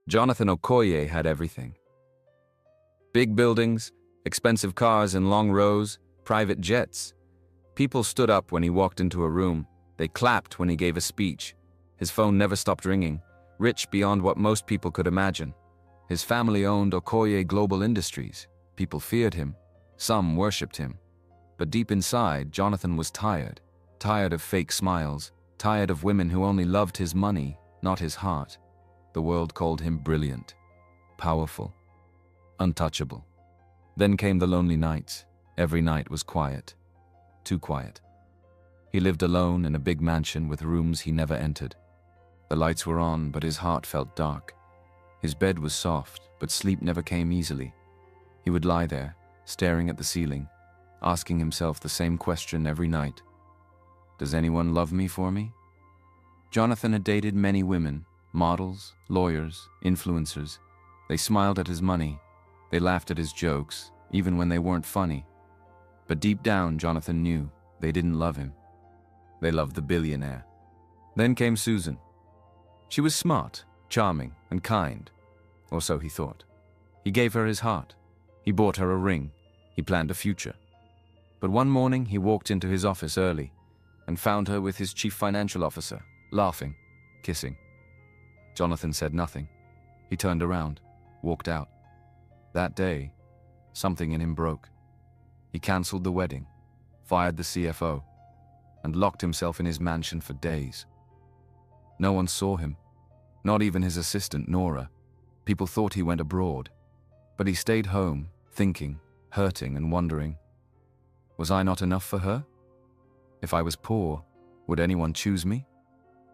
Jonathan Okoye had everything. Big buildings, expensive cars in long rows, private jets. People stood up when he walked into a room. They clapped when he gave a speech. His phone never stopped ringing, rich beyond what most people could imagine. His family owned Okoye Global Industries. People feared him. Some worshipped him. But deep inside, Jonathan was tired. Tired of fake smiles. Tired of women who only loved his money, not his heart. The world called him brilliant, powerful, untouchable. Then came the lonely nights. Every night was quiet. Too quiet. He lived alone in a big mansion with rooms he never entered. The lights were on, but his heart felt dark. His bed was soft, but sleep never came easily. He would lie there, staring at the ceiling, asking himself the same question every night. Does anyone love me for me? Jonathan had dated many women, models, lawyers, influencers. They smiled at his money. They laughed at his jokes, even when they weren't funny. But deep down, Jonathan knew they didn't love him. They loved the billionaire. Then came Susan. She was smart, charming, and kind. Or so he thought. He gave her his heart. He bought her a ring. He planned a future. But one morning he walked into his office early and found her with his chief financial officer, laughing, kissing. Jonathan said nothing. He turned around, walked out. That day, something in him broke. He cancelled the wedding, fired the CFO, and locked himself in his mansion for days. No one saw him, not even his assistant, Nora. People thought he went abroad, but he stayed home, thinking, hurting and wondering. Was I not enough for her? If I was poor, would anyone choose me?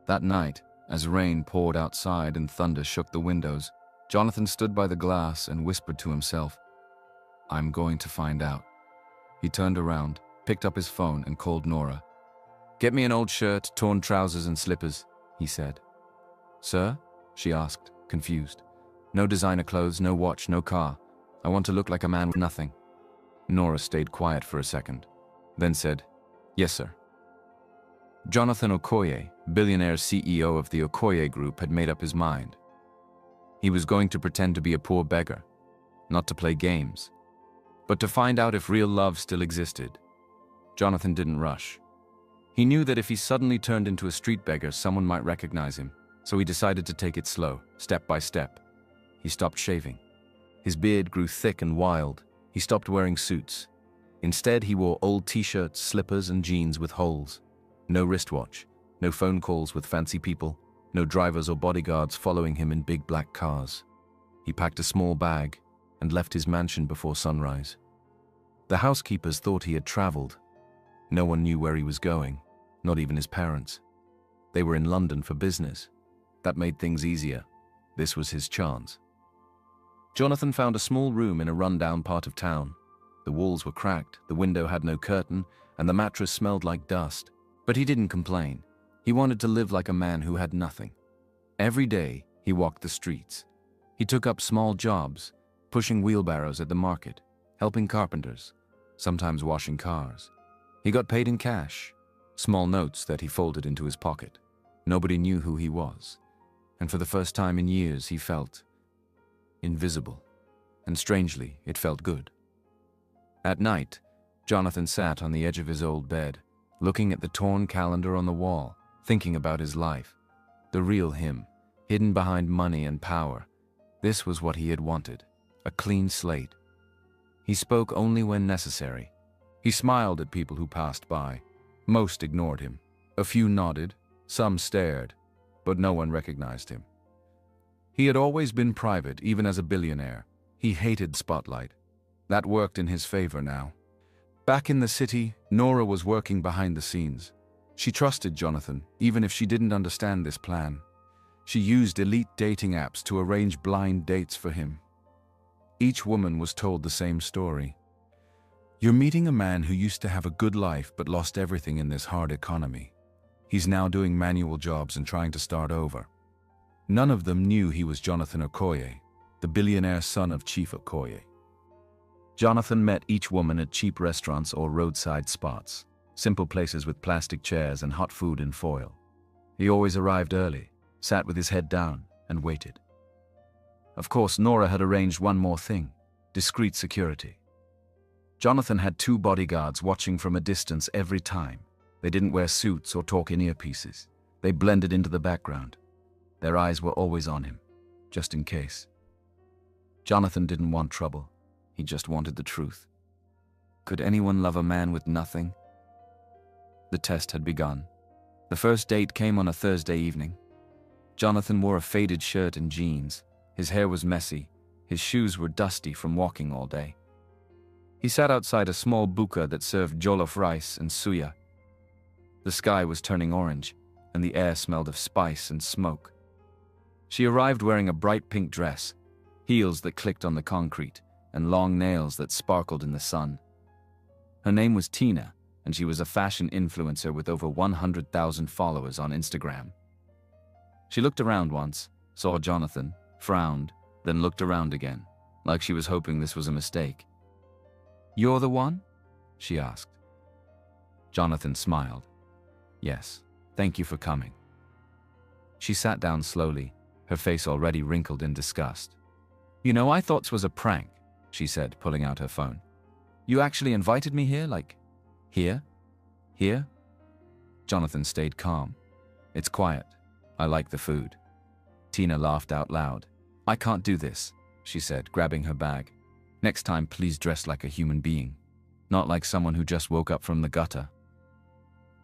That night, as rain poured outside and thunder shook the windows, Jonathan stood by the glass and whispered to himself, "I'm going to find out." He turned around, picked up his phone and called Nora. "Get me an old shirt, torn trousers and slippers," he said. "Sir?" she asked, confused. "No designer clothes, no watch, no car. I want to look like a man with nothing." Nora stayed quiet for a second, then said, "Yes, sir." Jonathan Okoye, billionaire CEO of the Okoye Group, had made up his mind. He was going to pretend to be a poor beggar, not to play games, but to find out if real love still existed. Jonathan didn't rush. He knew that if he suddenly turned into a street beggar, someone might recognize him, so he decided to take it slow, step by step. He stopped shaving. His beard grew thick and wild. He stopped wearing suits. Instead, he wore old t-shirts, slippers, and jeans with holes. No wristwatch, no phone calls with fancy people, no drivers or bodyguards following him in big black cars. He packed a small bag and left his mansion before sunrise. The housekeepers thought he had traveled. No one knew where he was going, not even his parents. They were in London for business. That made things easier. This was his chance. Jonathan found a small room in a run-down part of town. The walls were cracked, the window had no curtain, and the mattress smelled like dust. But he didn't complain. He wanted to live like a man who had nothing. Every day, he walked the streets. He took up small jobs, pushing wheelbarrows at the market, helping carpenters, sometimes washing cars. He got paid in cash, small notes that he folded into his pocket. Nobody knew who he was, and for the first time in years he felt invisible, and strangely, it felt good. At night, Jonathan sat on the edge of his old bed, looking at the torn calendar on the wall, thinking about his life. The real him, hidden behind money and power. This was what he had wanted, a clean slate. He spoke only when necessary. He smiled at people who passed by. Most ignored him. A few nodded, some stared, but no one recognized him. He had always been private, even as a billionaire. He hated spotlight. That worked in his favor now. Back in the city, Nora was working behind the scenes. She trusted Jonathan, even if she didn't understand this plan. She used elite dating apps to arrange blind dates for him. Each woman was told the same story. "You're meeting a man who used to have a good life but lost everything in this hard economy. He's now doing manual jobs and trying to start over." None of them knew he was Jonathan Okoye, the billionaire son of Chief Okoye. Jonathan met each woman at cheap restaurants or roadside spots, simple places with plastic chairs and hot food in foil. He always arrived early, sat with his head down, and waited. Of course, Nora had arranged one more thing: discreet security. Jonathan had 2 bodyguards watching from a distance every time. They didn't wear suits or talk in earpieces. They blended into the background. Their eyes were always on him, just in case. Jonathan didn't want trouble. He just wanted the truth. Could anyone love a man with nothing? The test had begun. The first date came on a Thursday evening. Jonathan wore a faded shirt and jeans. His hair was messy. His shoes were dusty from walking all day. He sat outside a small buka that served jollof rice and suya. The sky was turning orange, and the air smelled of spice and smoke. She arrived wearing a bright pink dress, heels that clicked on the concrete, and long nails that sparkled in the sun. Her name was Tina, and she was a fashion influencer with over 100,000 followers on Instagram. She looked around once, saw Jonathan, frowned, then looked around again, like she was hoping this was a mistake. "You're the one?" she asked. Jonathan smiled. "Yes, thank you for coming." She sat down slowly, her face already wrinkled in disgust. "You know, I thought this was a prank," she said, pulling out her phone. "You actually invited me here, like, here? Here?" Jonathan stayed calm. "It's quiet. I like the food." Tina laughed out loud. "I can't do this," she said, grabbing her bag. "Next time, please dress like a human being, not like someone who just woke up from the gutter."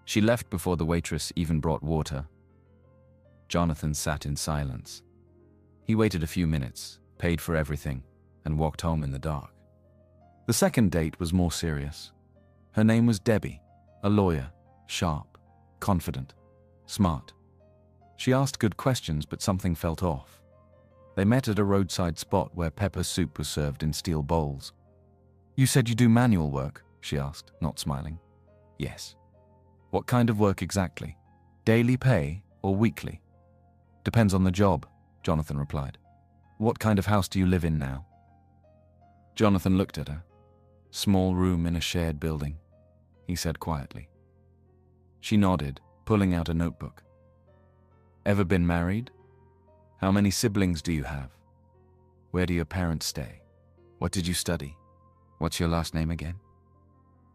She left before the waitress even brought water. Jonathan sat in silence. He waited a few minutes, paid for everything, and walked home in the dark. The second date was more serious. Her name was Debbie, a lawyer, sharp, confident, smart. She asked good questions, but something felt off. They met at a roadside spot where pepper soup was served in steel bowls. "You said you do manual work?" she asked, not smiling. "Yes." "What kind of work exactly? Daily pay or weekly?" "Depends on the job," Jonathan replied. "What kind of house do you live in now?" Jonathan looked at her. "Small room in a shared building," he said quietly. She nodded, pulling out a notebook. "Ever been married? How many siblings do you have? Where do your parents stay? What did you study? What's your last name again?"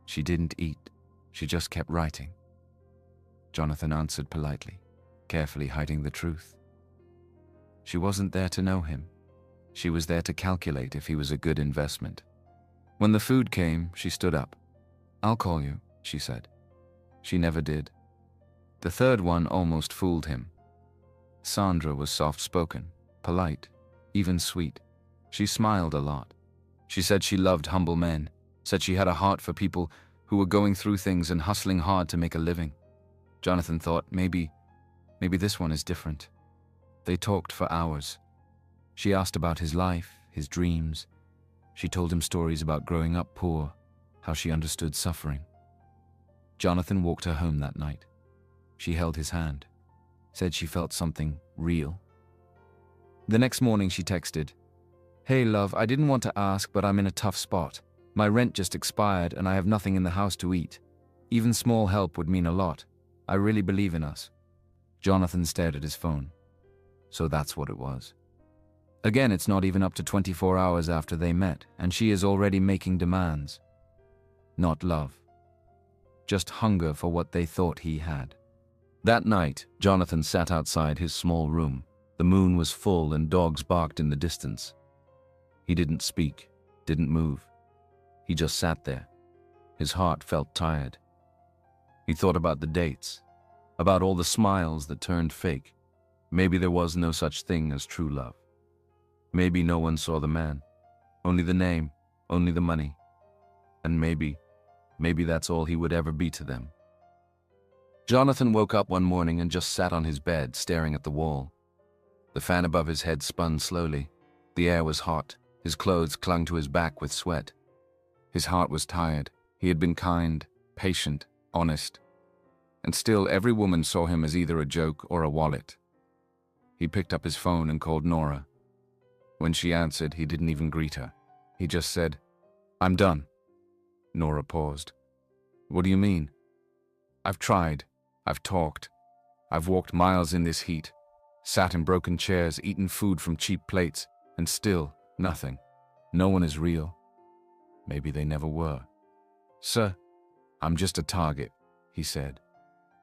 She didn't eat. She just kept writing. Jonathan answered politely, carefully hiding the truth. She wasn't there to know him. She was there to calculate if he was a good investment. When the food came, she stood up. "I'll call you," she said. She never did. The third one almost fooled him. Sandra was soft-spoken, polite, even sweet. She smiled a lot. She said she loved humble men, said she had a heart for people who were going through things and hustling hard to make a living. Jonathan thought, maybe this one is different. They talked for hours. She asked about his life, his dreams. She told him stories about growing up poor, how she understood suffering. Jonathan walked her home that night. She held his hand, said she felt something real. The next morning she texted, "Hey love, I didn't want to ask, but I'm in a tough spot. My rent just expired and I have nothing in the house to eat. Even small help would mean a lot. I really believe in us." Jonathan stared at his phone. So that's what it was. Again, it's not even up to 24 hours after they met, and she is already making demands. Not love. Just hunger for what they thought he had. That night, Jonathan sat outside his small room. The moon was full and dogs barked in the distance. He didn't speak, didn't move. He just sat there. His heart felt tired. He thought about the dates, about all the smiles that turned fake. Maybe there was no such thing as true love. Maybe no one saw the man, only the name, only the money. And maybe that's all he would ever be to them. Jonathan woke up one morning and just sat on his bed, staring at the wall. The fan above his head spun slowly. The air was hot. His clothes clung to his back with sweat. His heart was tired. He had been kind, patient, honest. And still, every woman saw him as either a joke or a wallet. He picked up his phone and called Nora. When she answered, he didn't even greet her. He just said, "I'm done." Nora paused. "What do you mean?" "I've tried. I've talked. I've walked miles in this heat, sat in broken chairs, eaten food from cheap plates, And still, nothing. No one is real. Maybe they never were. "Sir, I'm just a target," he said.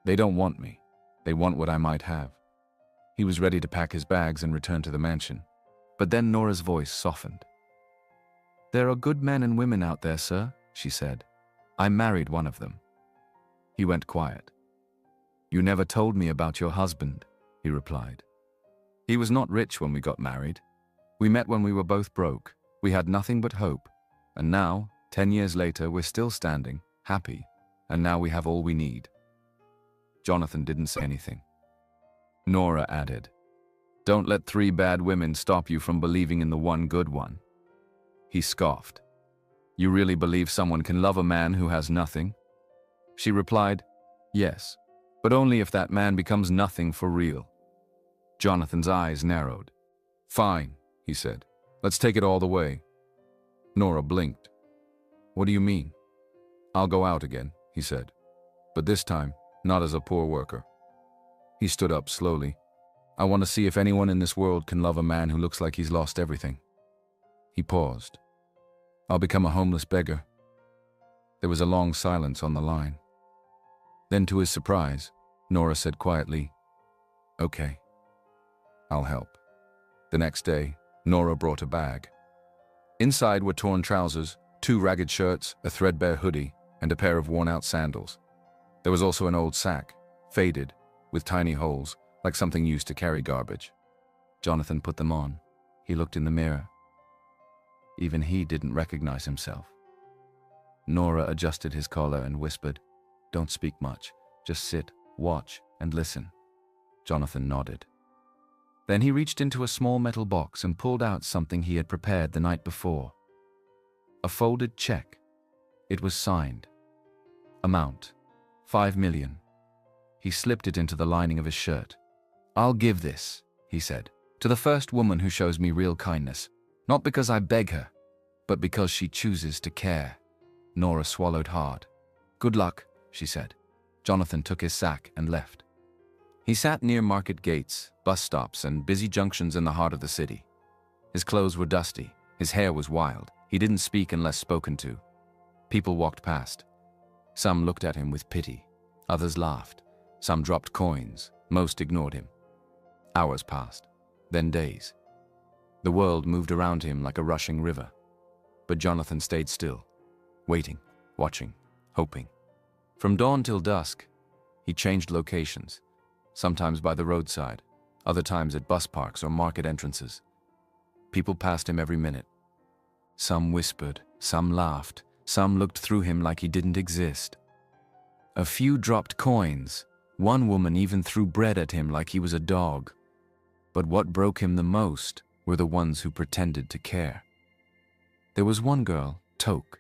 "They don't want me. They want what I might have." He was ready to pack his bags and return to the mansion. But then Nora's voice softened. "There are good men and women out there, sir," she said. "I married one of them." He went quiet. "You never told me about your husband," he replied. "He was not rich when we got married. We met when we were both broke. We had nothing but hope. And now, 10 years later, we're still standing, happy, and now we have all we need." Jonathan didn't say anything. Nora added, "Don't let 3 bad women stop you from believing in the one good one." He scoffed. "You really believe someone can love a man who has nothing?" She replied, "Yes, but only if that man becomes nothing for real." Jonathan's eyes narrowed. "Fine," he said. "Let's take it all the way." Nora blinked. "What do you mean?" "I'll go out again," he said. "But this time, not as a poor worker." He stood up slowly. "I want to see if anyone in this world can love a man who looks like he's lost everything." He paused. "I'll become a homeless beggar." There was a long silence on the line. Then, to his surprise, Nora said quietly, "Okay, I'll help." The next day, Nora brought a bag. Inside were torn trousers, 2 ragged shirts, a threadbare hoodie, and a pair of worn-out sandals. There was also an old sack, faded, with tiny holes, like something used to carry garbage. Jonathan put them on. He looked in the mirror. Even he didn't recognize himself. Nora adjusted his collar and whispered, "Don't speak much. Just sit, watch, and listen." Jonathan nodded. Then he reached into a small metal box and pulled out something he had prepared the night before. A folded check. It was signed. Amount, 5 million. He slipped it into the lining of his shirt. "I'll give this," he said, "to the first woman who shows me real kindness. Not because I beg her, but because she chooses to care." Nora swallowed hard. "Good luck," she said. Jonathan took his sack and left. He sat near market gates, bus stops, and busy junctions in the heart of the city. His clothes were dusty. His hair was wild. He didn't speak unless spoken to. People walked past. Some looked at him with pity. Others laughed. Some dropped coins. Most ignored him. Hours passed. Then days. The world moved around him like a rushing river. But Jonathan stayed still, waiting, watching, hoping. From dawn till dusk, he changed locations, sometimes by the roadside, other times at bus parks or market entrances. People passed him every minute. Some whispered, some laughed, some looked through him like he didn't exist. A few dropped coins. One woman even threw bread at him like he was a dog. But what broke him the most were the ones who pretended to care. There was one girl, Toke,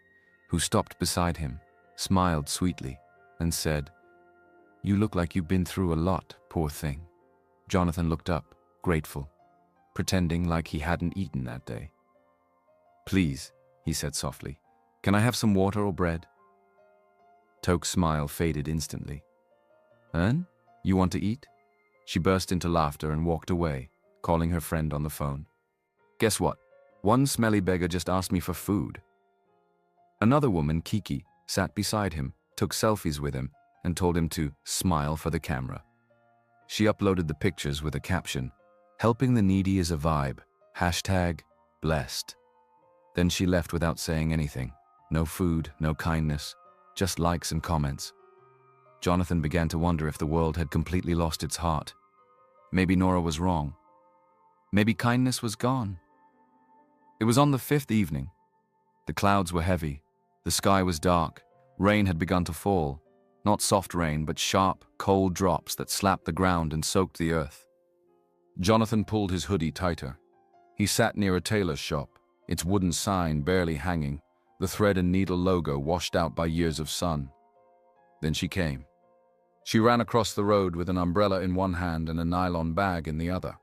who stopped beside him, smiled sweetly, and said, "You look like you've been through a lot, poor thing." Jonathan looked up, grateful, pretending like he hadn't eaten that day. "Please," he said softly, "can I have some water or bread?" Toke's smile faded instantly. "Ern, you want to eat?" She burst into laughter and walked away, calling her friend on the phone. "Guess what? One smelly beggar just asked me for food." Another woman, Kiki, sat beside him, took selfies with him, and told him to smile for the camera. She uploaded the pictures with a caption, "Helping the needy is a vibe. #blessed." Then she left without saying anything. No food, no kindness, just likes and comments. Jonathan began to wonder if the world had completely lost its heart. Maybe Nora was wrong. Maybe kindness was gone. It was on the 5th evening. The clouds were heavy. The sky was dark. Rain had begun to fall. Not soft rain, but sharp, cold drops that slapped the ground and soaked the earth. Jonathan pulled his hoodie tighter. He sat near a tailor's shop, its wooden sign barely hanging, the thread and needle logo washed out by years of sun. Then she came. She ran across the road with an umbrella in one hand and a nylon bag in the other.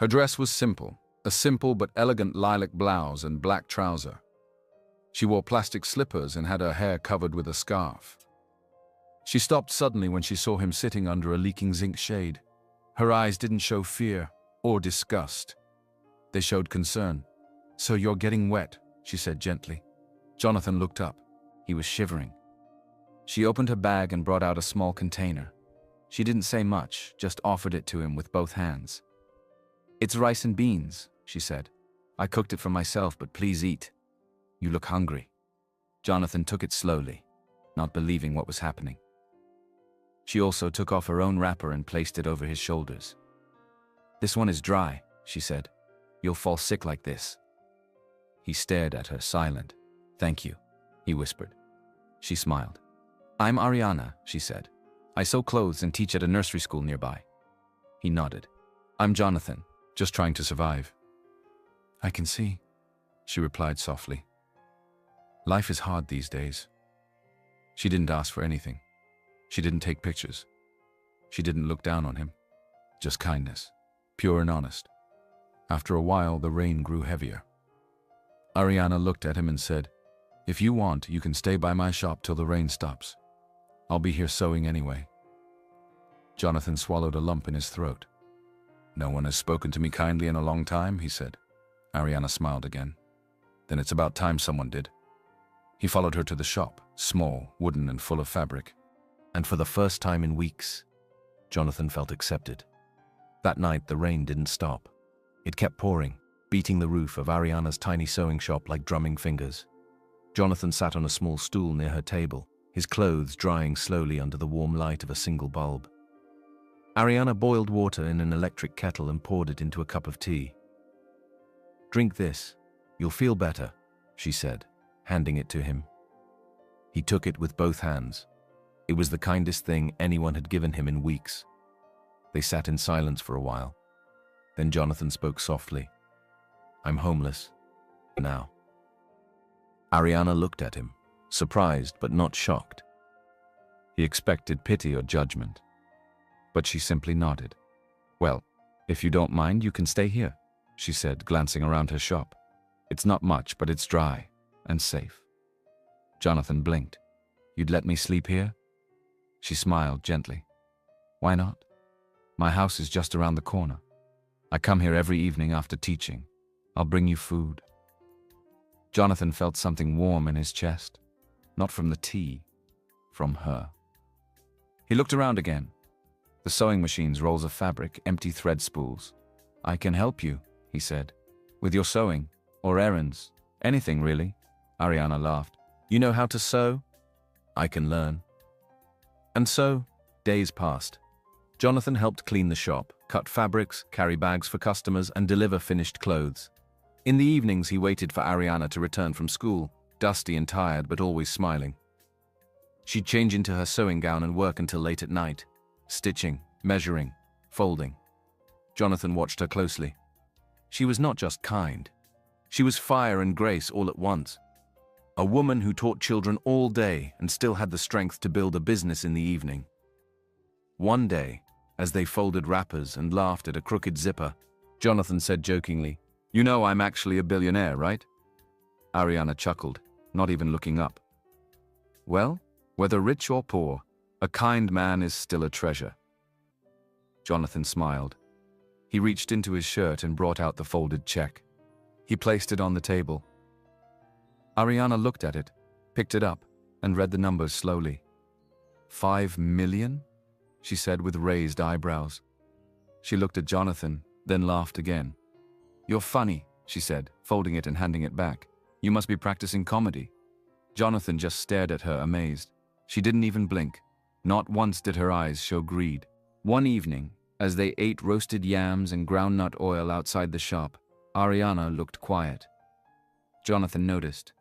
Her dress was simple, a simple but elegant lilac blouse and black trouser. She wore plastic slippers and had her hair covered with a scarf. She stopped suddenly when she saw him sitting under a leaking zinc shade. Her eyes didn't show fear or disgust. They showed concern. "So you're getting wet," she said gently. Jonathan looked up. He was shivering. She opened her bag and brought out a small container. She didn't say much, just offered it to him with both hands. "It's rice and beans," she said. "I cooked it for myself, but please eat. You look hungry." Jonathan took it slowly, not believing what was happening. She also took off her own wrapper and placed it over his shoulders. "This one is dry," she said. "You'll fall sick like this." He stared at her, silent. "Thank you," he whispered. She smiled. "I'm Ariana," she said. "I sew clothes and teach at a nursery school nearby." He nodded. "I'm Jonathan, just trying to survive." "I can see," she replied softly. "Life is hard these days." She didn't ask for anything. She didn't take pictures. She didn't look down on him. Just kindness, pure and honest. After a while, the rain grew heavier. Ariana looked at him and said, "If you want, you can stay by my shop till the rain stops. I'll be here sewing anyway." Jonathan swallowed a lump in his throat. "No one has spoken to me kindly in a long time," he said. Ariana smiled again. "Then it's about time someone did." He followed her to the shop, small, wooden, and full of fabric. And for the first time in weeks, Jonathan felt accepted. That night, the rain didn't stop. It kept pouring, beating the roof of Ariana's tiny sewing shop like drumming fingers. Jonathan sat on a small stool near her table, his clothes drying slowly under the warm light of a single bulb. Ariana boiled water in an electric kettle and poured it into a cup of tea. "Drink this. You'll feel better," she said, handing it to him. He took it with both hands. It was the kindest thing anyone had given him in weeks. They sat in silence for a while. Then Jonathan spoke softly. "I'm homeless. Now." Ariana looked at him, surprised but not shocked. He expected pity or judgment, but she simply nodded. "Well, if you don't mind, you can stay here," she said, glancing around her shop. "It's not much, but it's dry and safe." Jonathan blinked. "You'd let me sleep here?" She smiled gently. "Why not? My house is just around the corner. I come here every evening after teaching. I'll bring you food." Jonathan felt something warm in his chest. Not from the tea, from her. He looked around again. The sewing machines, rolls of fabric, empty thread spools. "I can help you," he said. "With your sewing, or errands, anything really." Ariana laughed. "You know how to sew?" "I can learn." And so, days passed. Jonathan helped clean the shop, cut fabrics, carry bags for customers, and deliver finished clothes. In the evenings, he waited for Ariana to return from school, dusty and tired, but always smiling. She'd change into her sewing gown and work until late at night, stitching, measuring, folding. Jonathan watched her closely. She was not just kind. She was fire and grace all at once. A woman who taught children all day and still had the strength to build a business in the evening. One day, as they folded wrappers and laughed at a crooked zipper, Jonathan said jokingly, "You know I'm actually a billionaire, right?" Ariana chuckled, not even looking up. "Well, whether rich or poor, a kind man is still a treasure." Jonathan smiled. He reached into his shirt and brought out the folded check. He placed it on the table. Ariana looked at it, picked it up, and read the numbers slowly. 5 million? She said with raised eyebrows. She looked at Jonathan, then laughed again. "You're funny," she said, folding it and handing it back. "You must be practicing comedy." Jonathan just stared at her, amazed. She didn't even blink. Not once did her eyes show greed. One evening, as they ate roasted yams and groundnut oil outside the shop, Ariana looked quiet. Jonathan noticed.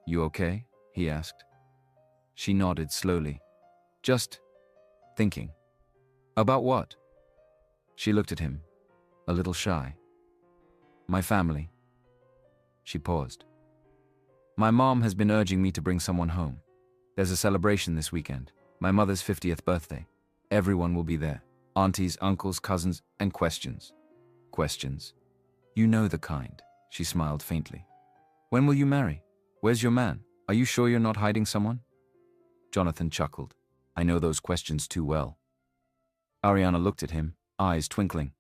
"You okay?" he asked. She nodded slowly. "Just thinking." "About what?" She looked at him, a little shy. "My family." She paused. "My mom has been urging me to bring someone home. There's a celebration this weekend, my mother's 50th birthday. Everyone will be there. Aunties, uncles, cousins, and questions. Questions. You know the kind," she smiled faintly. "When will you marry? Where's your man? Are you sure you're not hiding someone?" Jonathan chuckled. "I know those questions too well." Ariana looked at him, eyes twinkling.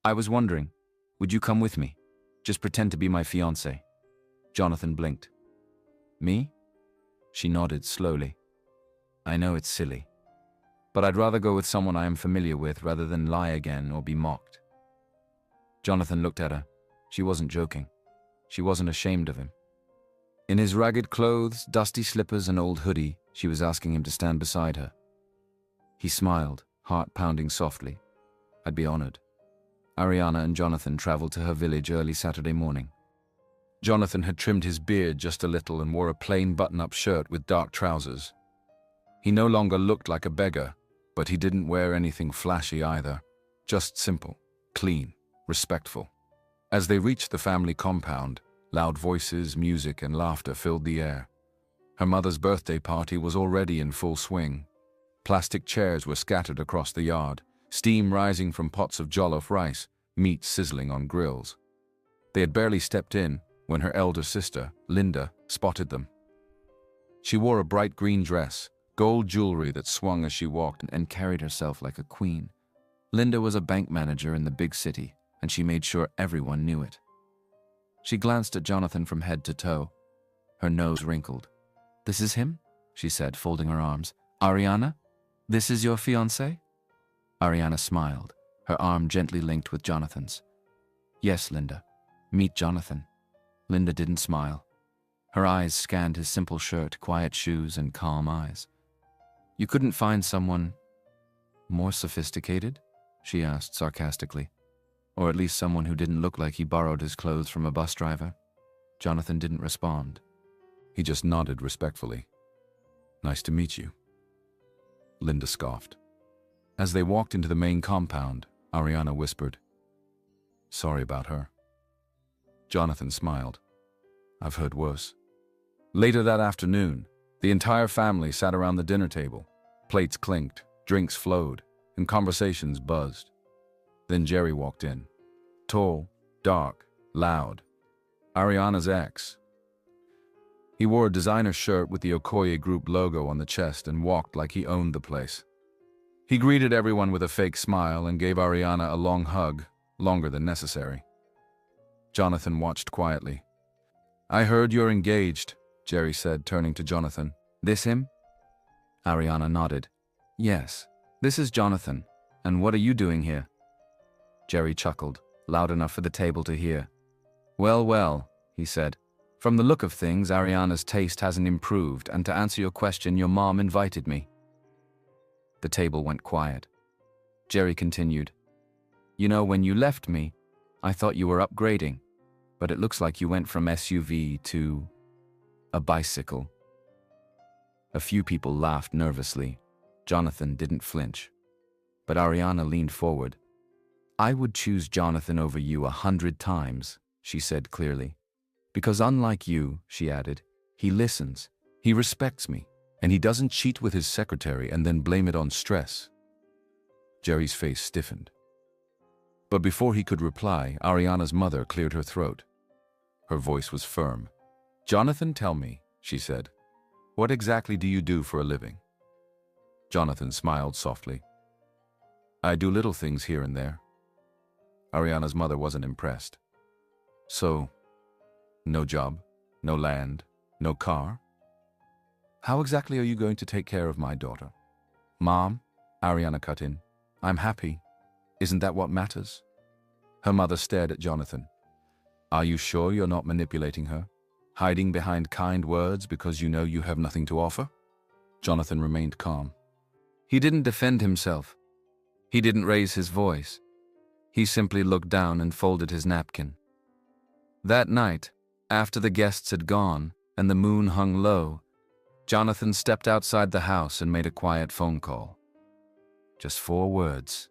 "I was wondering, would you come with me? Just pretend to be my fiancé." Jonathan blinked. "Me?" She nodded slowly. "I know it's silly, but I'd rather go with someone I am familiar with rather than lie again or be mocked." Jonathan looked at her. She wasn't joking. She wasn't ashamed of him. In his ragged clothes, dusty slippers, and old hoodie, she was asking him to stand beside her. He smiled, heart pounding softly. "I'd be honored." Ariana and Jonathan traveled to her village early Saturday morning. Jonathan had trimmed his beard just a little and wore a plain button-up shirt with dark trousers. He no longer looked like a beggar, but he didn't wear anything flashy either. Just simple, clean, respectful. As they reached the family compound, loud voices, music, and laughter filled the air. Her mother's birthday party was already in full swing. Plastic chairs were scattered across the yard, steam rising from pots of jollof rice, meat sizzling on grills. They had barely stepped in when her elder sister, Linda, spotted them. She wore a bright green dress, gold jewelry that swung as she walked, and carried herself like a queen. Linda was a bank manager in the big city, and she made sure everyone knew it. She glanced at Jonathan from head to toe. Her nose wrinkled. "This is him?" she said, folding her arms. "Ariana? This is your fiancé?" Ariana smiled, her arm gently linked with Jonathan's. "Yes, Linda. Meet Jonathan." Linda didn't smile. Her eyes scanned his simple shirt, quiet shoes, and calm eyes. "You couldn't find someone more sophisticated?" she asked sarcastically. "Or at least someone who didn't look like he borrowed his clothes from a bus driver?" Jonathan didn't respond. He just nodded respectfully. "Nice to meet you." Linda scoffed. As they walked into the main compound, Ariana whispered, "Sorry about her." Jonathan smiled. "I've heard worse." Later that afternoon, the entire family sat around the dinner table. Plates clinked, drinks flowed, and conversations buzzed. Then Jerry walked in. Tall, dark, loud. Ariana's ex. He wore a designer shirt with the Okoye Group logo on the chest and walked like he owned the place. He greeted everyone with a fake smile and gave Ariana a long hug, longer than necessary. Jonathan watched quietly. "I heard you're engaged," Jerry said, turning to Jonathan. "This him?" Ariana nodded. "Yes, this is Jonathan. And what are you doing here?" Jerry chuckled, loud enough for the table to hear. "Well, well," he said. "From the look of things, Ariana's taste hasn't improved, and to answer your question, your mom invited me." The table went quiet. Jerry continued. "You know, when you left me, I thought you were upgrading, but it looks like you went from SUV to a bicycle." A few people laughed nervously. Jonathan didn't flinch. But Ariana leaned forward. "I would choose Jonathan over you 100 times, she said clearly. "Because unlike you," she added, "he listens, he respects me, and he doesn't cheat with his secretary and then blame it on stress." Jerry's face stiffened. But before he could reply, Ariana's mother cleared her throat. Her voice was firm. "Jonathan, tell me," she said, "what exactly do you do for a living?" Jonathan smiled softly. "I do little things here and there." Ariana's mother wasn't impressed. "So, no job, no land, no car? How exactly are you going to take care of my daughter?" "Mom," Ariana cut in, "I'm happy. Isn't that what matters?" Her mother stared at Jonathan. "Are you sure you're not manipulating her? Hiding behind kind words because you know you have nothing to offer?" Jonathan remained calm. He didn't defend himself. He didn't raise his voice. He simply looked down and folded his napkin. That night, after the guests had gone and the moon hung low, Jonathan stepped outside the house and made a quiet phone call. Just 4 words.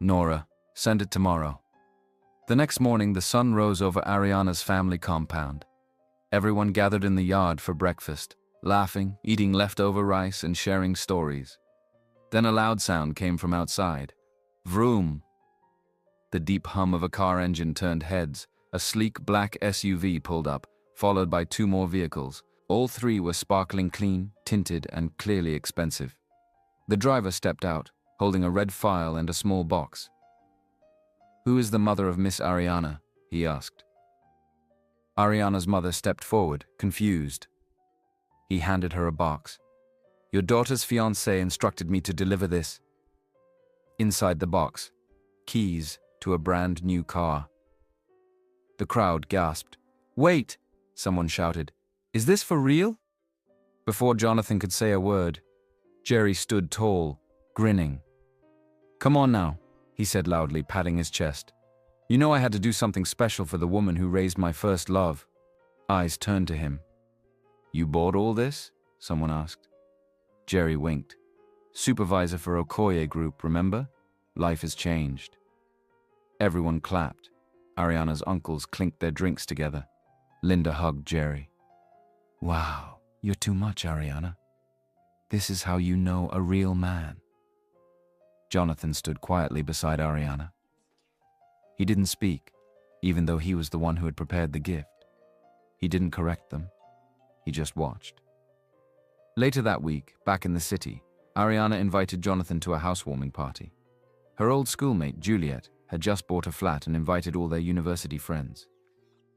"Nora, send it tomorrow." The next morning, the sun rose over Ariana's family compound. Everyone gathered in the yard for breakfast, laughing, eating leftover rice, and sharing stories. Then a loud sound came from outside. Vroom! The deep hum of a car engine turned heads. A sleek black SUV pulled up, followed by 2 more vehicles. All 3 were sparkling clean, tinted, and clearly expensive. The driver stepped out, holding a red file and a small box. "Who is the mother of Miss Ariana?" he asked. Ariana's mother stepped forward, confused. He handed her a box. Your daughter's fiancé instructed me to deliver this. Inside the box, keys to a brand new car. The crowd gasped. Wait, someone shouted. Is this for real? Before Jonathan could say a word, Jerry stood tall, grinning. Come on now, he said loudly, patting his chest. You know I had to do something special for the woman who raised my first love. Eyes turned to him. You bought all this? Someone asked. Jerry winked. Supervisor for Okoye Group, remember? Life has changed. Everyone clapped. Ariana's uncles clinked their drinks together. Linda hugged Jerry. Wow, you're too much, Ariana. This is how you know a real man. Jonathan stood quietly beside Ariana. He didn't speak, even though he was the one who had prepared the gift. He didn't correct them. He just watched. Later that week, back in the city, Ariana invited Jonathan to a housewarming party. Her old schoolmate, Juliet, had just bought a flat and invited all their university friends.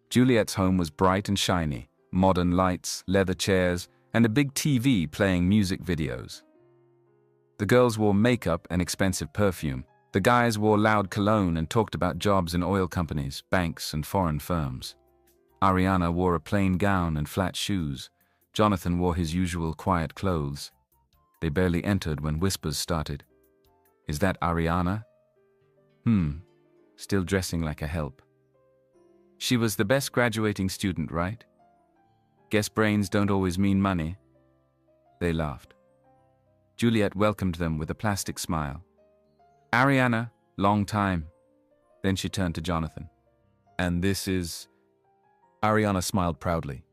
Juliet's home was bright and shiny, modern lights, leather chairs, and a big TV playing music videos. The girls wore makeup and expensive perfume. The guys wore loud cologne and talked about jobs in oil companies, banks, and foreign firms. Ariana wore a plain gown and flat shoes. Jonathan wore his usual quiet clothes. They barely entered when whispers started. Is that Ariana? Still dressing like a help. She was the best graduating student, right? Guess brains don't always mean money. They laughed. Juliet welcomed them with a plastic smile. Ariana, long time. Then she turned to Jonathan. And this is... Ariana smiled proudly.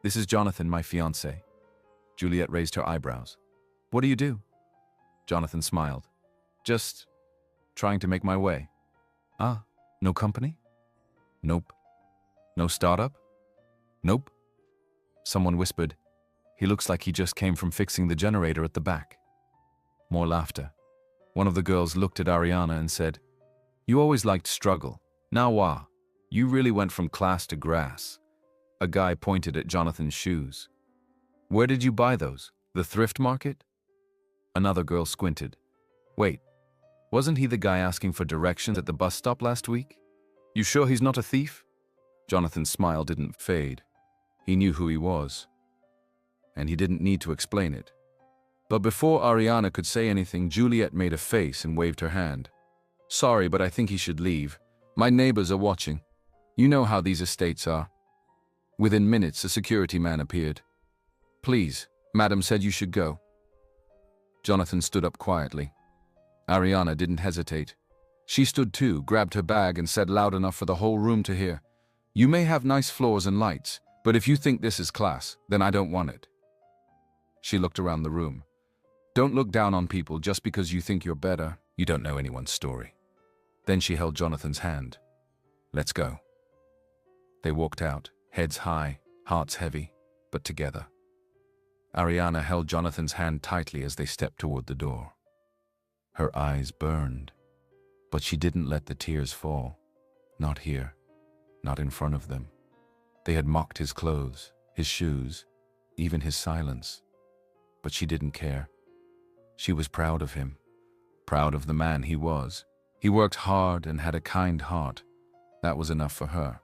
This is Jonathan, my fiancé. Juliet raised her eyebrows. What do you do? Jonathan smiled. Just trying to make my way. Ah, no company? Nope. No startup? Nope. Someone whispered, he looks like he just came from fixing the generator at the back. More laughter. One of the girls looked at Ariana and said, you always liked struggle. Now what? You really went from class to grass. A guy pointed at Jonathan's shoes. Where did you buy those? The thrift market? Another girl squinted. Wait, wasn't he the guy asking for directions at the bus stop last week? You sure he's not a thief? Jonathan's smile didn't fade. He knew who he was. And he didn't need to explain it. But before Ariana could say anything, Juliet made a face and waved her hand. Sorry, but I think he should leave. My neighbors are watching. You know how these estates are. Within minutes, a security man appeared. Please, Madam said you should go. Jonathan stood up quietly. Ariana didn't hesitate. She stood too, grabbed her bag and said loud enough for the whole room to hear, you may have nice floors and lights, but if you think this is class, then I don't want it. She looked around the room. Don't look down on people just because you think you're better. You don't know anyone's story. Then she held Jonathan's hand. Let's go. They walked out, heads high, hearts heavy, but together. Ariana held Jonathan's hand tightly as they stepped toward the door. Her eyes burned, but she didn't let the tears fall. Not here, not in front of them. They had mocked his clothes, his shoes, even his silence. But she didn't care. She was proud of him, proud of the man he was. He worked hard and had a kind heart. That was enough for her.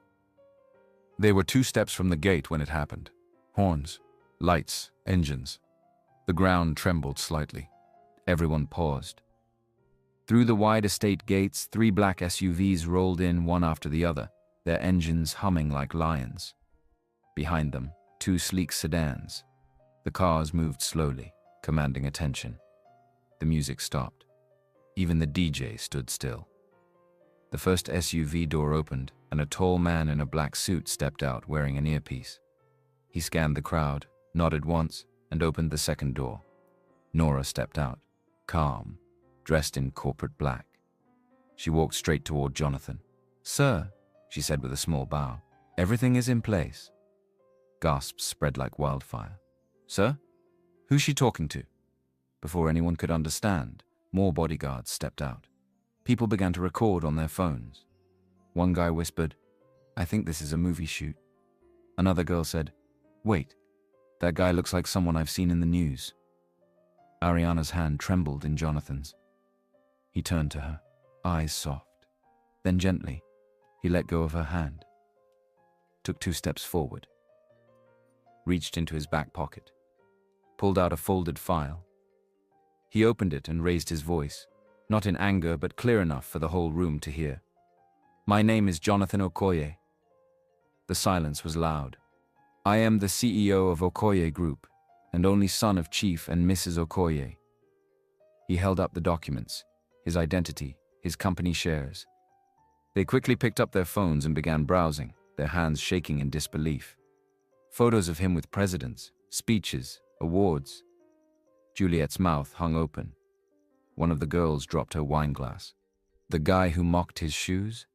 They were 2 steps from the gate when it happened. Horns, lights, engines. The ground trembled slightly. Everyone paused. Through the wide estate gates, 3 black SUVs rolled in one after the other, their engines humming like lions. Behind them, 2 sleek sedans. The cars moved slowly, commanding attention. The music stopped. Even the DJ stood still. The first SUV door opened, and a tall man in a black suit stepped out wearing an earpiece. He scanned the crowd, nodded once, and opened the second door. Nora stepped out, calm, dressed in corporate black. She walked straight toward Jonathan. Sir, she said with a small bow, everything is in place. Gasps spread like wildfire. Sir? Who's she talking to? Before anyone could understand, more bodyguards stepped out. People began to record on their phones. One guy whispered, I think this is a movie shoot. Another girl said, Wait, that guy looks like someone I've seen in the news. Ariana's hand trembled in Jonathan's. He turned to her, eyes soft. Then gently, he let go of her hand, took 2 steps forward, reached into his back pocket, pulled out a folded file. He opened it and raised his voice, not in anger but clear enough for the whole room to hear. My name is Jonathan Okoye. The silence was loud. I am the CEO of Okoye Group, and only son of Chief and Mrs. Okoye. He held up the documents, his identity, his company shares. They quickly picked up their phones and began browsing, their hands shaking in disbelief. Photos of him with presidents, speeches, awards. Juliet's mouth hung open. One of the girls dropped her wine glass. The guy who mocked his shoes?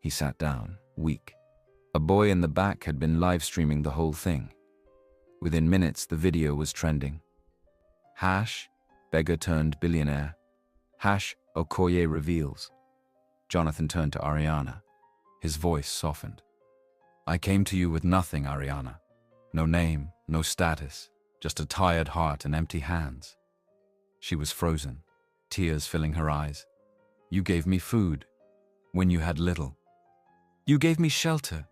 He sat down, weak. A boy in the back had been live-streaming the whole thing. Within minutes, the video was trending. Beggar turned billionaire. Okoye reveals. Jonathan turned to Ariana. His voice softened. I came to you with nothing, Ariana. No name, no status, just a tired heart and empty hands. She was frozen, tears filling her eyes. You gave me food when you had little. You gave me shelter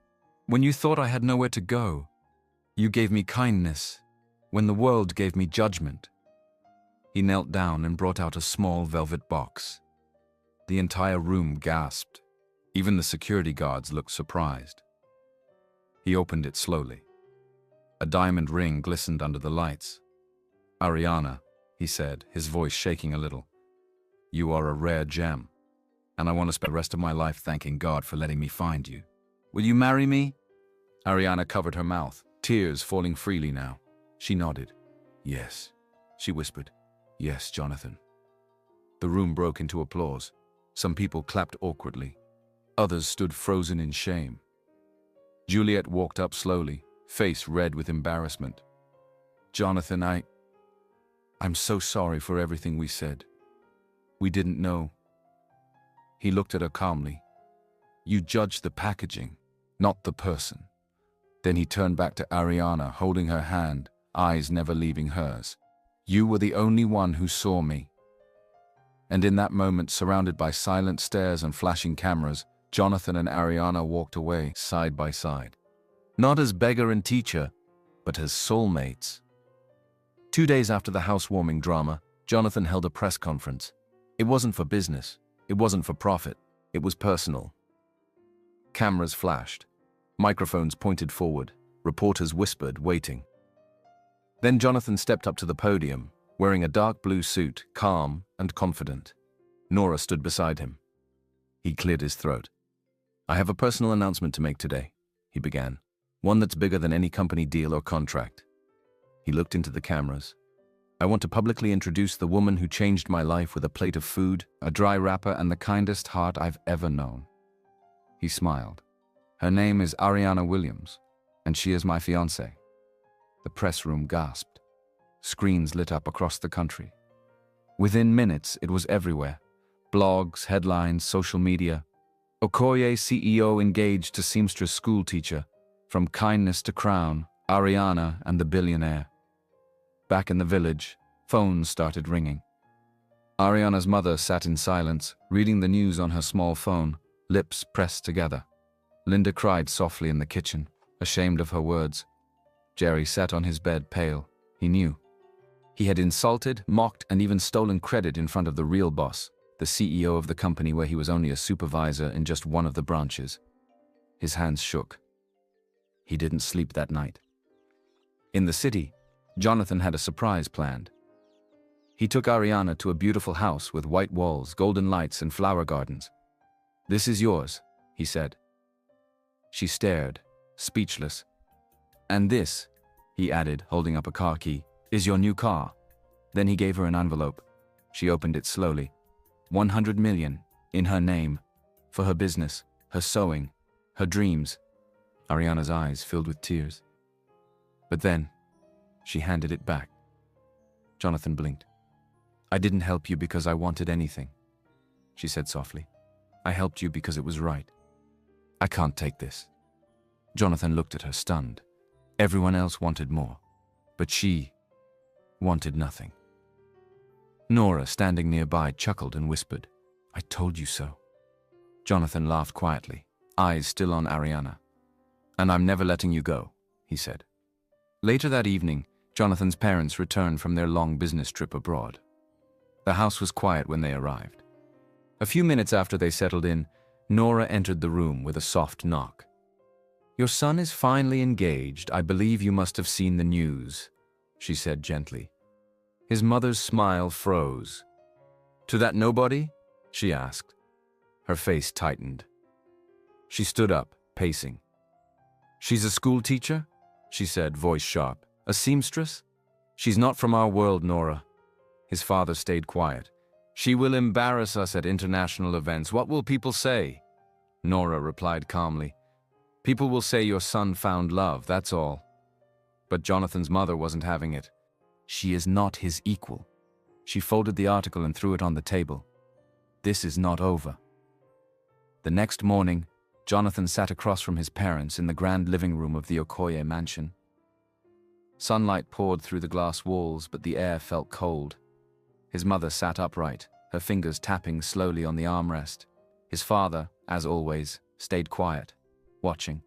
when you thought I had nowhere to go. You gave me kindness when the world gave me judgment. He knelt down and brought out a small velvet box. The entire room gasped. Even the security guards looked surprised. He opened it slowly. A diamond ring glistened under the lights. Ariana, he said, his voice shaking a little. You are a rare gem, and I want to spend the rest of my life thanking God for letting me find you. Will you marry me? Ariana covered her mouth, tears falling freely now. She nodded. Yes, she whispered. Yes, Jonathan. The room broke into applause. Some people clapped awkwardly. Others stood frozen in shame. Juliet walked up slowly, face red with embarrassment. Jonathan, I'm so sorry for everything we said. We didn't know. He looked at her calmly. You judged the packaging, not the person. Then he turned back to Ariana, holding her hand, eyes never leaving hers. You were the only one who saw me. And in that moment, surrounded by silent stares and flashing cameras, Jonathan and Ariana walked away side by side. Not as beggar and teacher, but as soulmates. 2 days after the housewarming drama, Jonathan held a press conference. It wasn't for business. It wasn't for profit. It was personal. Cameras flashed. Microphones pointed forward. Reporters whispered, waiting. Then Jonathan stepped up to the podium, wearing a dark blue suit, calm and confident. Nora stood beside him. He cleared his throat. I have a personal announcement to make today, he began. One that's bigger than any company deal or contract. He looked into the cameras. I want to publicly introduce the woman who changed my life with a plate of food, a dry wrapper, and the kindest heart I've ever known. He smiled. Her name is Ariana Williams, and she is my fiancée. The press room gasped. Screens lit up across the country. Within minutes, it was everywhere. Blogs, headlines, social media. Okoye CEO engaged to seamstress schoolteacher. From kindness to crown, Ariana and the billionaire. Back in the village, phones started ringing. Ariana's mother sat in silence, reading the news on her small phone, lips pressed together. Linda cried softly in the kitchen, ashamed of her words. Jerry sat on his bed, pale. He knew. He had insulted, mocked, and even stolen credit in front of the real boss, the CEO of the company where he was only a supervisor in just one of the branches. His hands shook. He didn't sleep that night. In the city, Jonathan had a surprise planned. He took Ariana to a beautiful house with white walls, golden lights, and flower gardens. This is yours, he said. She stared, speechless. And this, he added, holding up a car key, is your new car. Then he gave her an envelope. She opened it slowly. 100 million, in her name, for her business, her sewing, her dreams. Ariana's eyes filled with tears. But then, she handed it back. Jonathan blinked. I didn't help you because I wanted anything, she said softly. I helped you because it was right. I can't take this. Jonathan looked at her, stunned. Everyone else wanted more, but she wanted nothing. Nora, standing nearby, chuckled and whispered, "I told you so." Jonathan laughed quietly, eyes still on Ariana. "And I'm never letting you go," he said. Later that evening, Jonathan's parents returned from their long business trip abroad. The house was quiet when they arrived. A few minutes after they settled in, Nora entered the room with a soft knock. "Your son is finally engaged. I believe you must have seen the news," she said gently. His mother's smile froze. "To that nobody?" she asked. Her face tightened. She stood up, pacing. "She's a school teacher?" she said, voice sharp. "A seamstress? She's not from our world, Nora." His father stayed quiet. "She will embarrass us at international events. What will people say?" Nora replied calmly. "People will say your son found love, that's all." But Jonathan's mother wasn't having it. "She is not his equal." She folded the article and threw it on the table. "This is not over." The next morning, Jonathan sat across from his parents in the grand living room of the Okoye mansion. Sunlight poured through the glass walls, but the air felt cold. His mother sat upright, her fingers tapping slowly on the armrest. His father, as always, stayed quiet, watching.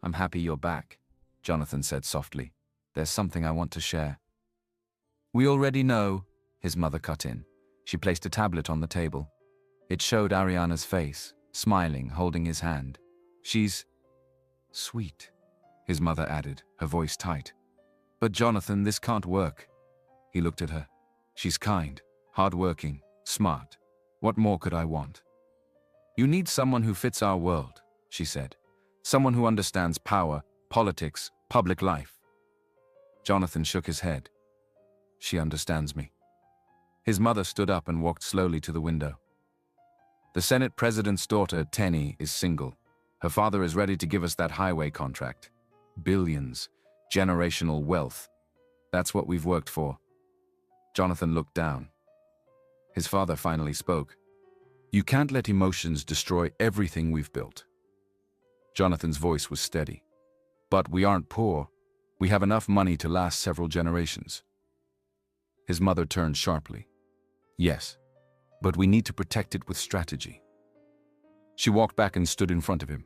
"I'm happy you're back," Jonathan said softly. "There's something I want to share." "We already know," his mother cut in. She placed a tablet on the table. It showed Ariana's face, smiling, holding his hand. "She's sweet," his mother added, her voice tight. "But Jonathan, this can't work." He looked at her. "She's kind, hardworking, smart. What more could I want?" "You need someone who fits our world," she said. "Someone who understands power, politics, public life." Jonathan shook his head. "She understands me." His mother stood up and walked slowly to the window. "The Senate President's daughter, Tenny, is single. Her father is ready to give us that highway contract. Billions. Generational wealth. That's what we've worked for." Jonathan looked down. His father finally spoke. "You can't let emotions destroy everything we've built." Jonathan's voice was steady. "But we aren't poor. We have enough money to last several generations." His mother turned sharply. "Yes, but we need to protect it with strategy." She walked back and stood in front of him.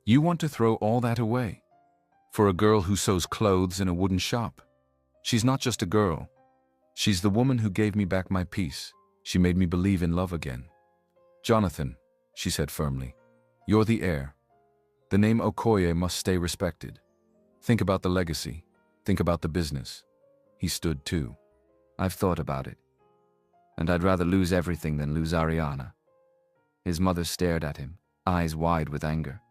"You want to throw all that away? For a girl who sews clothes in a wooden shop? She's not just a girl. She's the woman who gave me back my peace. She made me believe in love again." "Jonathan," she said firmly, "you're the heir. The name Okoye must stay respected. Think about the legacy. Think about the business." He stood too. "I've thought about it. And I'd rather lose everything than lose Ariana." His mother stared at him, eyes wide with anger.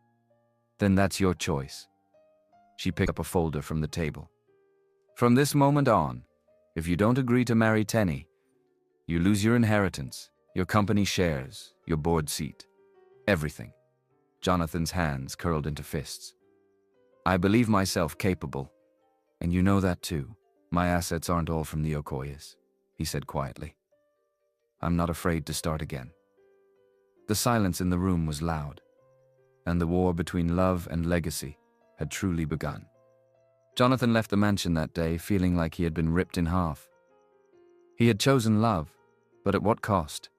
"Then that's your choice." She picked up a folder from the table. "From this moment on, if you don't agree to marry Tenny, you lose your inheritance, your company shares, your board seat. Everything." Jonathan's hands curled into fists. "I believe myself capable, and you know that too. My assets aren't all from the Okoyes," he said quietly. "I'm not afraid to start again." The silence in the room was loud, and the war between love and legacy had truly begun. Jonathan left the mansion that day feeling like he had been ripped in half. He had chosen love, but at what cost?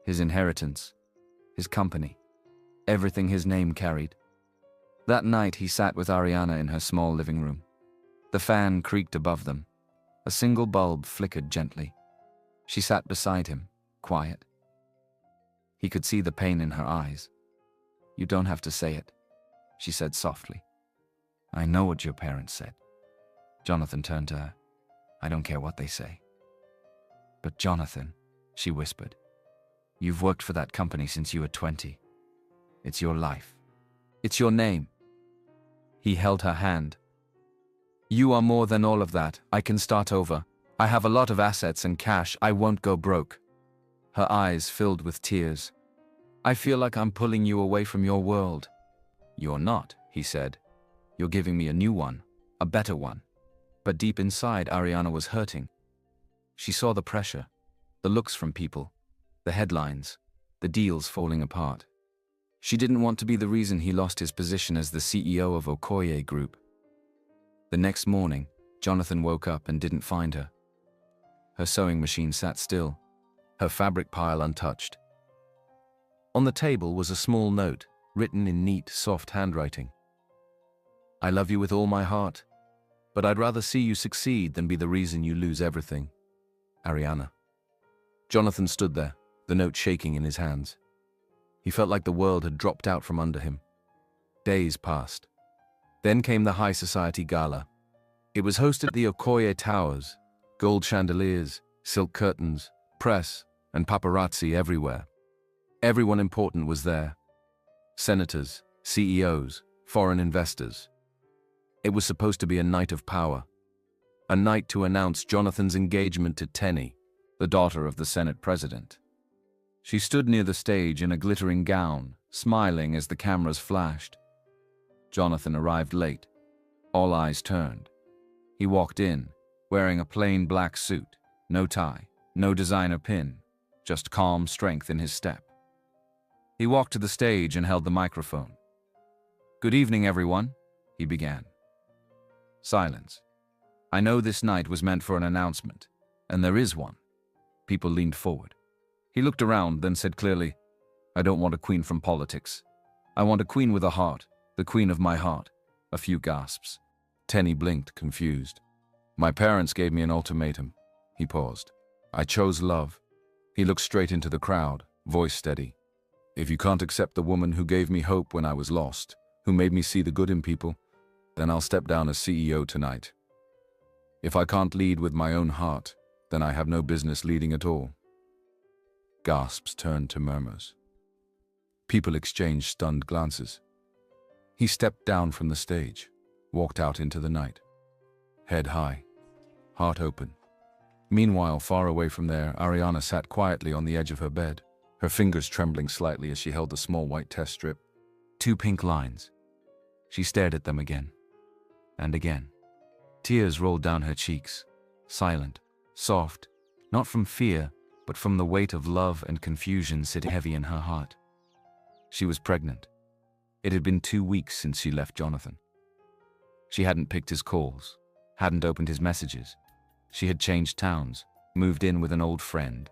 His inheritance, his company, everything his name carried. That night he sat with Ariana in her small living room. The fan creaked above them. A single bulb flickered gently. She sat beside him, quiet. He could see the pain in her eyes. "You don't have to say it," she said softly. "I know what your parents said." Jonathan turned to her. "I don't care what they say." "But Jonathan," she whispered, "you've worked for that company since you were 20. It's your life. It's your name." He held her hand. "You are more than all of that. I can start over. I have a lot of assets and cash. I won't go broke." Her eyes filled with tears. "I feel like I'm pulling you away from your world." "You're not," he said. "You're giving me a new one, a better one." But deep inside, Ariana was hurting. She saw the pressure, the looks from people, the headlines, the deals falling apart. She didn't want to be the reason he lost his position as the CEO of Okoye Group. The next morning, Jonathan woke up and didn't find her. Her sewing machine sat still, her fabric pile untouched. On the table was a small note, written in neat, soft handwriting. "I love you with all my heart, but I'd rather see you succeed than be the reason you lose everything. Ariana." Jonathan stood there, the note shaking in his hands. He felt like the world had dropped out from under him. Days passed. Then came the high society gala. It was hosted at the Okoye Towers, gold chandeliers, silk curtains, press, and paparazzi everywhere. Everyone important was there. Senators, CEOs, foreign investors. It was supposed to be a night of power. A night to announce Jonathan's engagement to Tenny, the daughter of the Senate president. She stood near the stage in a glittering gown, smiling as the cameras flashed. Jonathan arrived late. All eyes turned. He walked in, wearing a plain black suit, no tie, no designer pin, just calm strength in his step. He walked to the stage and held the microphone. "Good evening, everyone," he began. Silence. "I know this night was meant for an announcement, and there is one." People leaned forward. He looked around, then said clearly, "I don't want a queen from politics. I want a queen with a heart, the queen of my heart." A few gasps. Tenny blinked, confused. "My parents gave me an ultimatum." He paused. "I chose love." He looked straight into the crowd, voice steady. "If you can't accept the woman who gave me hope when I was lost, who made me see the good in people, then I'll step down as CEO tonight. If I can't lead with my own heart, then I have no business leading at all." Gasps turned to murmurs. People exchanged stunned glances. He stepped down from the stage, walked out into the night. Head high, heart open. Meanwhile, far away from there, Ariana sat quietly on the edge of her bed, her fingers trembling slightly as she held the small white test strip. 2 pink lines. She stared at them again, and again. Tears rolled down her cheeks, silent, soft, not from fear, but from the weight of love and confusion sitting heavy in her heart. She was pregnant. It had been 2 weeks since she left Jonathan. She hadn't picked his calls, hadn't opened his messages. She had changed towns, moved in with an old friend,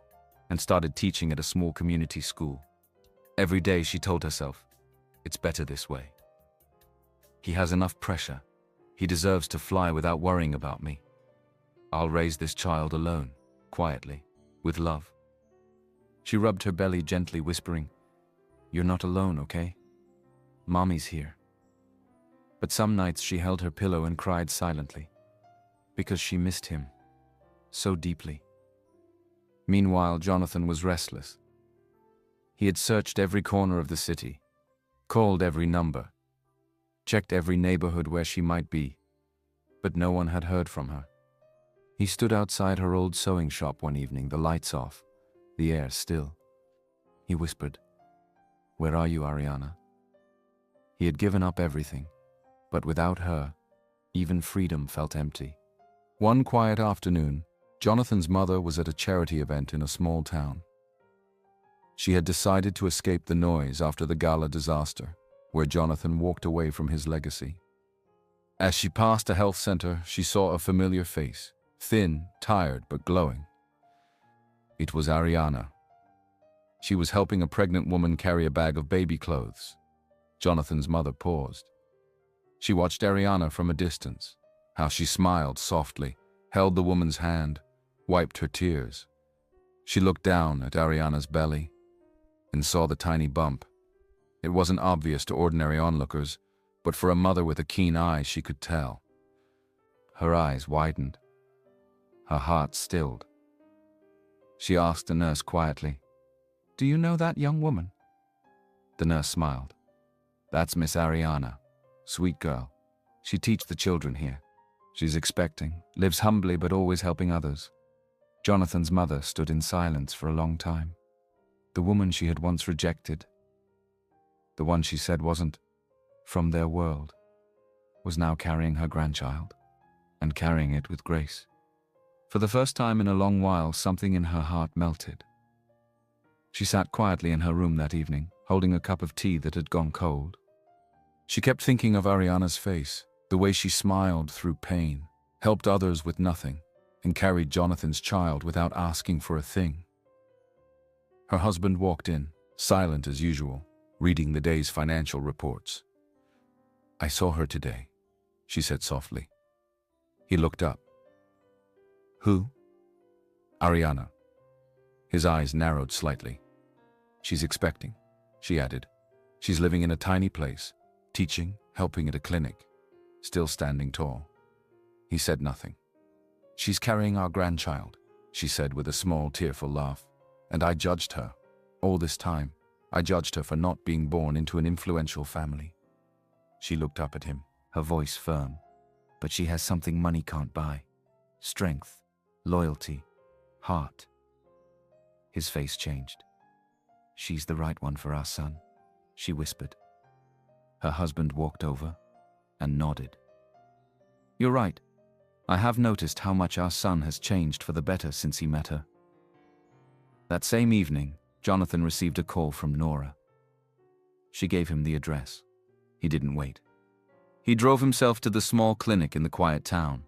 and started teaching at a small community school. Every day she told herself, "It's better this way. He has enough pressure. He deserves to fly without worrying about me. I'll raise this child alone, quietly, with love." She rubbed her belly gently, whispering, "You're not alone, okay? Mommy's here." But some nights she held her pillow and cried silently, because she missed him so deeply. Meanwhile, Jonathan was restless. He had searched every corner of the city, called every number, checked every neighborhood where she might be, but no one had heard from her. He stood outside her old sewing shop one evening, the lights off, the air still. He whispered, "Where are you, Ariana?" He had given up everything, but without her, even freedom felt empty. One quiet afternoon, Jonathan's mother was at a charity event in a small town. She had decided to escape the noise after the gala disaster, where Jonathan walked away from his legacy. As she passed a health center, she saw a familiar face, thin, tired, but glowing. It was Ariana. She was helping a pregnant woman carry a bag of baby clothes. Jonathan's mother paused. She watched Ariana from a distance, how she smiled softly, held the woman's hand, wiped her tears. She looked down at Ariana's belly and saw the tiny bump. It wasn't obvious to ordinary onlookers, but for a mother with a keen eye, she could tell. Her eyes widened. Her heart stilled. She asked the nurse quietly, "Do you know that young woman?" The nurse smiled. "That's Miss Ariana. Sweet girl. She teaches the children here. She's expecting, lives humbly but always helping others." Jonathan's mother stood in silence for a long time. The woman she had once rejected, the one she said wasn't from their world, was now carrying her grandchild, and carrying it with grace. For the first time in a long while, something in her heart melted. She sat quietly in her room that evening, holding a cup of tea that had gone cold. She kept thinking of Ariana's face, the way she smiled through pain, helped others with nothing, and carried Jonathan's child without asking for a thing. Her husband walked in, silent as usual, reading the day's financial reports. "I saw her today," she said softly. He looked up. "Who?" "Ariana." His eyes narrowed slightly. "She's expecting," she added. "She's living in a tiny place, teaching, helping at a clinic, still standing tall." He said nothing. "She's carrying our grandchild," she said with a small, tearful laugh. "And I judged her. All this time, I judged her for not being born into an influential family." She looked up at him, her voice firm. "But she has something money can't buy. Strength, loyalty, heart." His face changed. "She's the right one for our son," she whispered. Her husband walked over and nodded. "You're right. I have noticed how much our son has changed for the better since he met her." That same evening, Jonathan received a call from Nora. She gave him the address. He didn't wait. He drove himself to the small clinic in the quiet town.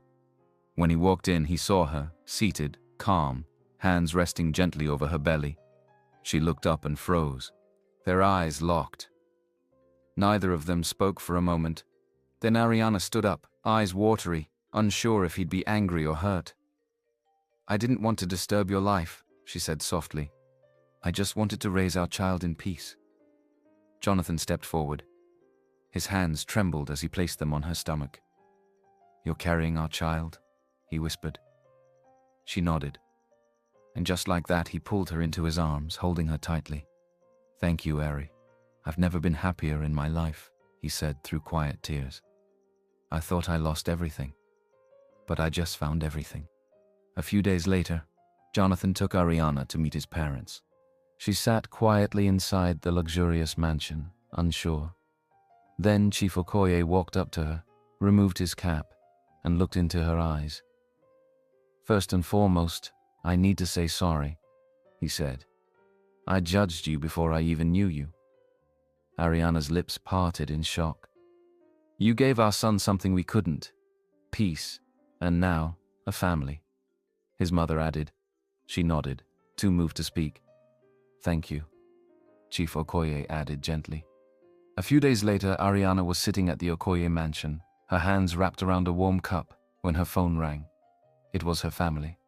When he walked in, he saw her, seated, calm, hands resting gently over her belly. She looked up and froze. Their eyes locked. Neither of them spoke for a moment. Then Ariana stood up, eyes watery, unsure if he'd be angry or hurt. "I didn't want to disturb your life," she said softly. "I just wanted to raise our child in peace." Jonathan stepped forward. His hands trembled as he placed them on her stomach. "You're carrying our child?" he whispered. She nodded. And just like that, he pulled her into his arms, holding her tightly. "Thank you, Ari. I've never been happier in my life," he said through quiet tears. "I thought I lost everything, but I just found everything." A few days later, Jonathan took Ariana to meet his parents. She sat quietly inside the luxurious mansion, unsure. Then Chief Okoye walked up to her, removed his cap, and looked into her eyes. "First and foremost, I need to say sorry," he said. "I judged you before I even knew you." Ariana's lips parted in shock. "You gave our son something we couldn't. Peace, and now, a family," his mother added. She nodded, too moved to speak. "Thank you," Chief Okoye added gently. A few days later, Ariana was sitting at the Okoye mansion, her hands wrapped around a warm cup, when her phone rang. It was her family.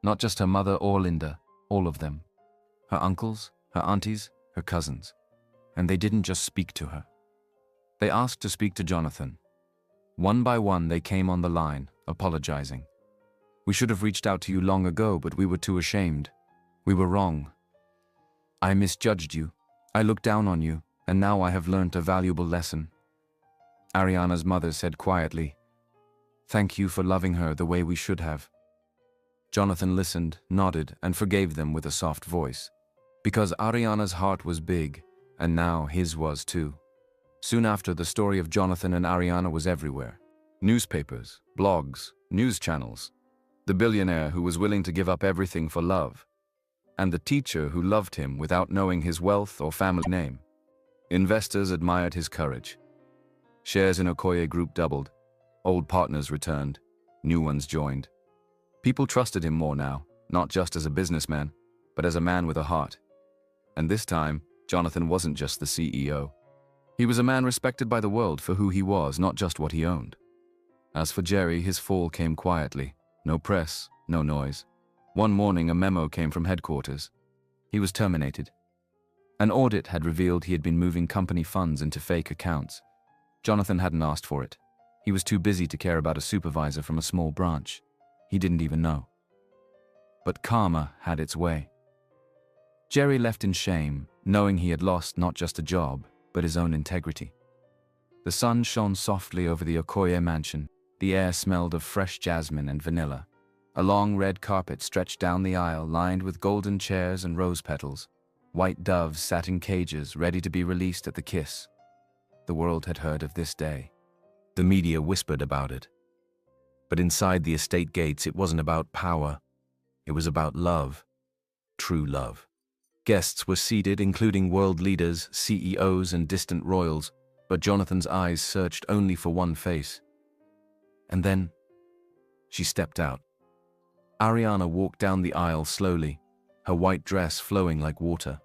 Not just her mother or Linda, all of them. Her uncles, her aunties, her cousins. And they didn't just speak to her. They asked to speak to Jonathan. One by one, they came on the line, apologizing. "We should have reached out to you long ago, but we were too ashamed. We were wrong. I misjudged you. I looked down on you, and now I have learnt a valuable lesson." Ariana's mother said quietly, "Thank you for loving her the way we should have." Jonathan listened, nodded, and forgave them with a soft voice. Because Ariana's heart was big, and now his was too. Soon after, the story of Jonathan and Ariana was everywhere. Newspapers, blogs, news channels. The billionaire who was willing to give up everything for love. And the teacher who loved him without knowing his wealth or family name. Investors admired his courage. Shares in Okoye Group doubled. Old partners returned. New ones joined. People trusted him more now, not just as a businessman, but as a man with a heart. And this time, Jonathan wasn't just the CEO. He was a man respected by the world for who he was, not just what he owned. As for Jerry, his fall came quietly. No press, no noise. One morning, a memo came from headquarters. He was terminated. An audit had revealed he had been moving company funds into fake accounts. Jonathan hadn't asked for it. He was too busy to care about a supervisor from a small branch. He didn't even know. But karma had its way. Jerry left in shame, knowing he had lost not just a job, but his own integrity. The sun shone softly over the Okoye mansion. The air smelled of fresh jasmine and vanilla. A long red carpet stretched down the aisle, lined with golden chairs and rose petals. White doves sat in cages, ready to be released at the kiss. The world had heard of this day. The media whispered about it. But inside the estate gates, it wasn't about power. It was about love. True love. Guests were seated, including world leaders, CEOs, and distant royals, but Jonathan's eyes searched only for one face. And then, she stepped out. Ariana walked down the aisle slowly, her white dress flowing like water.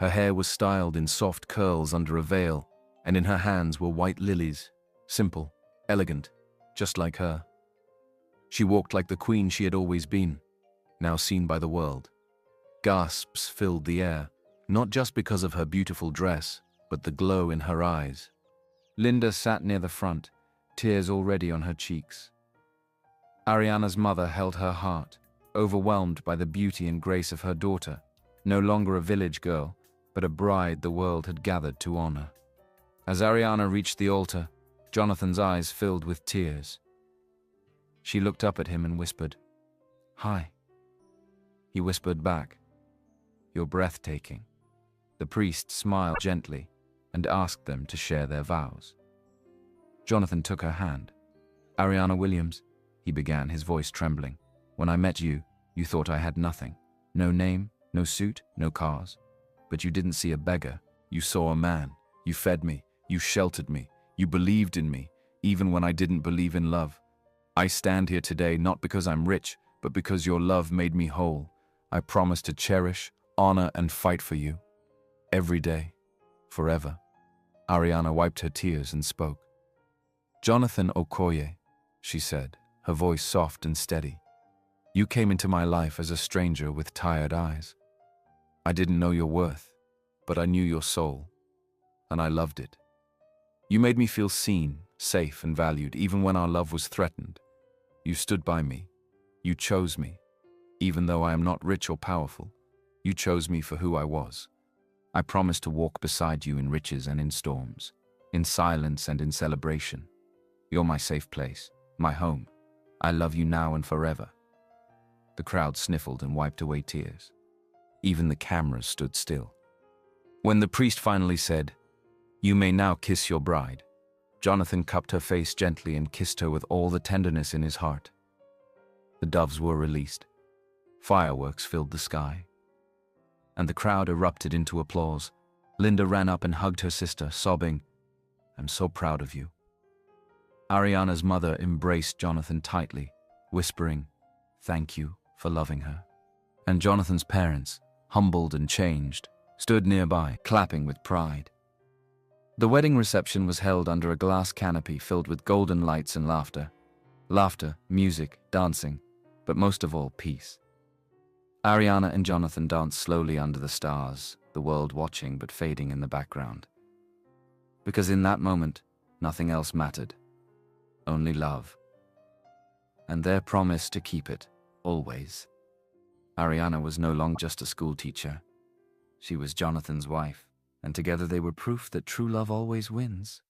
Her hair was styled in soft curls under a veil, and in her hands were white lilies, simple, elegant, just like her. She walked like the queen she had always been, now seen by the world. Gasps filled the air, not just because of her beautiful dress, but the glow in her eyes. Linda sat near the front, tears already on her cheeks. Ariana's mother held her heart, overwhelmed by the beauty and grace of her daughter, no longer a village girl, but a bride the world had gathered to honor. As Ariana reached the altar, Jonathan's eyes filled with tears. She looked up at him and whispered, "Hi." He whispered back, "You're breathtaking." The priest smiled gently and asked them to share their vows. Jonathan took her hand. "Ariana Williams," he began, his voice trembling, "when I met you, you thought I had nothing. No name, no suit, no cars. But you didn't see a beggar. You saw a man. You fed me. You sheltered me. You believed in me, even when I didn't believe in love. I stand here today not because I'm rich, but because your love made me whole. I promise to cherish, honor, and fight for you. Every day. Forever." Ariana wiped her tears and spoke. "Jonathan Okoye," she said, her voice soft and steady. "You came into my life as a stranger with tired eyes. I didn't know your worth, but I knew your soul, and I loved it. You made me feel seen, safe, and valued, even when our love was threatened. You stood by me. You chose me. Even though I am not rich or powerful, you chose me for who I was. I promise to walk beside you in riches and in storms, in silence and in celebration. You're my safe place, my home. I love you now and forever." The crowd sniffled and wiped away tears. Even the cameras stood still. When the priest finally said, "You may now kiss your bride," Jonathan cupped her face gently and kissed her with all the tenderness in his heart. The doves were released. Fireworks filled the sky. And the crowd erupted into applause. Linda ran up and hugged her sister, sobbing, "I'm so proud of you." Ariana's mother embraced Jonathan tightly, whispering, "Thank you for loving her." And Jonathan's parents, humbled and changed, stood nearby, clapping with pride. The wedding reception was held under a glass canopy filled with golden lights and laughter. Laughter, music, dancing, but most of all, peace. Ariana and Jonathan danced slowly under the stars, the world watching but fading in the background. Because in that moment, nothing else mattered. Only love. And their promise to keep it, always. Ariana was no longer just a school teacher. She was Jonathan's wife, and together they were proof that true love always wins.